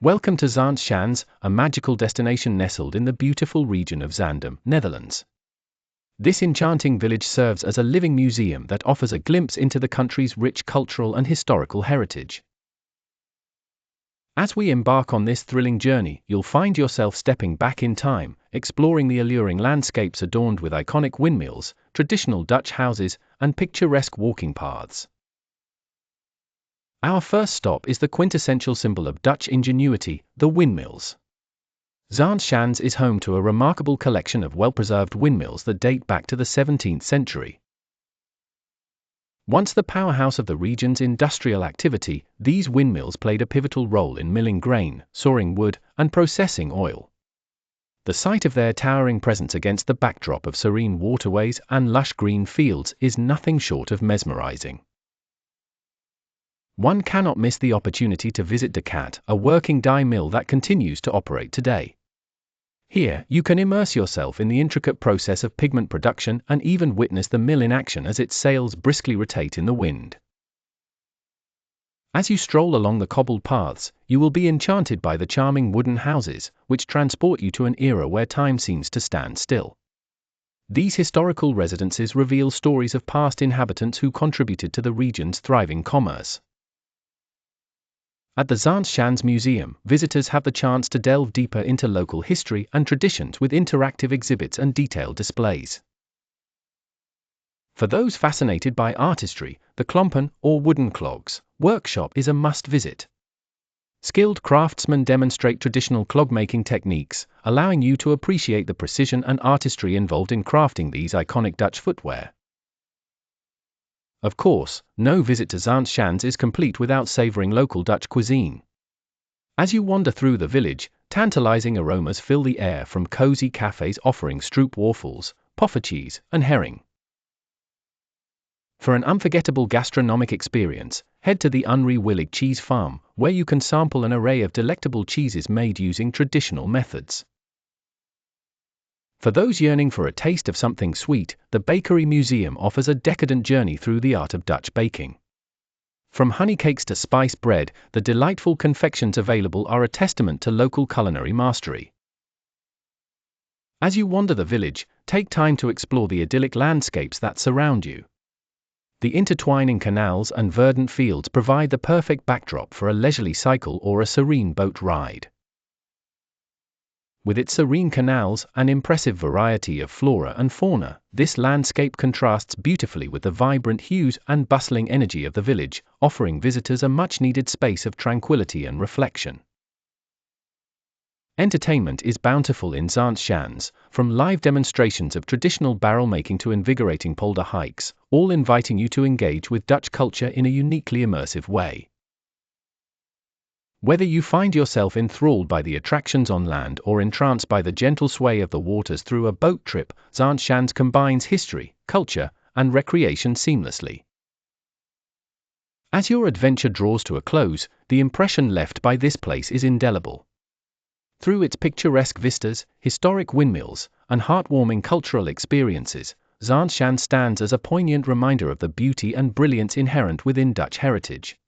Welcome to ZaanseSchans, a magical destination nestled in the beautiful region of Zaandam, Netherlands. This enchanting village serves as a living museum that offers a glimpse into the country's rich cultural and historical heritage. As we embark on this thrilling journey, you'll find yourself stepping back in time, exploring the alluring landscapes adorned with iconic windmills, traditional Dutch houses, and picturesque walking paths. Our first stop is the quintessential symbol of Dutch ingenuity, the windmills. ZaanseSchans is home to a remarkable collection of well-preserved windmills that date back to the 17th century. Once the powerhouse of the region's industrial activity, these windmills played a pivotal role in milling grain, sawing wood, and processing oil. The sight of their towering presence against the backdrop of serene waterways and lush green fields is nothing short of mesmerizing. One cannot miss the opportunity to visit De Cat, a working die mill that continues to operate today. Here, you can immerse yourself in the intricate process of pigment production and even witness the mill in action as its sails briskly rotate in the wind. As you stroll along the cobbled paths, you will be enchanted by the charming wooden houses, which transport you to an era where time seems to stand still. These historical residences reveal stories of past inhabitants who contributed to the region's thriving commerce. At the ZaanseSchans Museum, visitors have the chance to delve deeper into local history and traditions with interactive exhibits and detailed displays. For those fascinated by artistry, the klompen, or wooden clogs, workshop is a must-visit. Skilled craftsmen demonstrate traditional clog-making techniques, allowing you to appreciate the precision and artistry involved in crafting these iconic Dutch footwear. Of course, no visit to ZaanseSchans is complete without savoring local Dutch cuisine. As you wander through the village, tantalizing aromas fill the air from cozy cafes offering stroopwafels, poffertjes, and herring. For an unforgettable gastronomic experience, head to the Henri Willig Cheese Farm, where you can sample an array of delectable cheeses made using traditional methods. For those yearning for a taste of something sweet, the Bakery Museum offers a decadent journey through the art of Dutch baking. From honey cakes to spice bread, the delightful confections available are a testament to local culinary mastery. As you wander the village, take time to explore the idyllic landscapes that surround you. The intertwining canals and verdant fields provide the perfect backdrop for a leisurely cycle or a serene boat ride. With its serene canals and impressive variety of flora and fauna, this landscape contrasts beautifully with the vibrant hues and bustling energy of the village, offering visitors a much-needed space of tranquility and reflection. Entertainment is bountiful in ZaanseSchans, from live demonstrations of traditional barrel making to invigorating polder hikes, all inviting you to engage with Dutch culture in a uniquely immersive way. Whether you find yourself enthralled by the attractions on land or entranced by the gentle sway of the waters through a boat trip, ZaanseSchans combines history, culture, and recreation seamlessly. As your adventure draws to a close, the impression left by this place is indelible. Through its picturesque vistas, historic windmills, and heartwarming cultural experiences, ZaanseSchans stands as a poignant reminder of the beauty and brilliance inherent within Dutch heritage.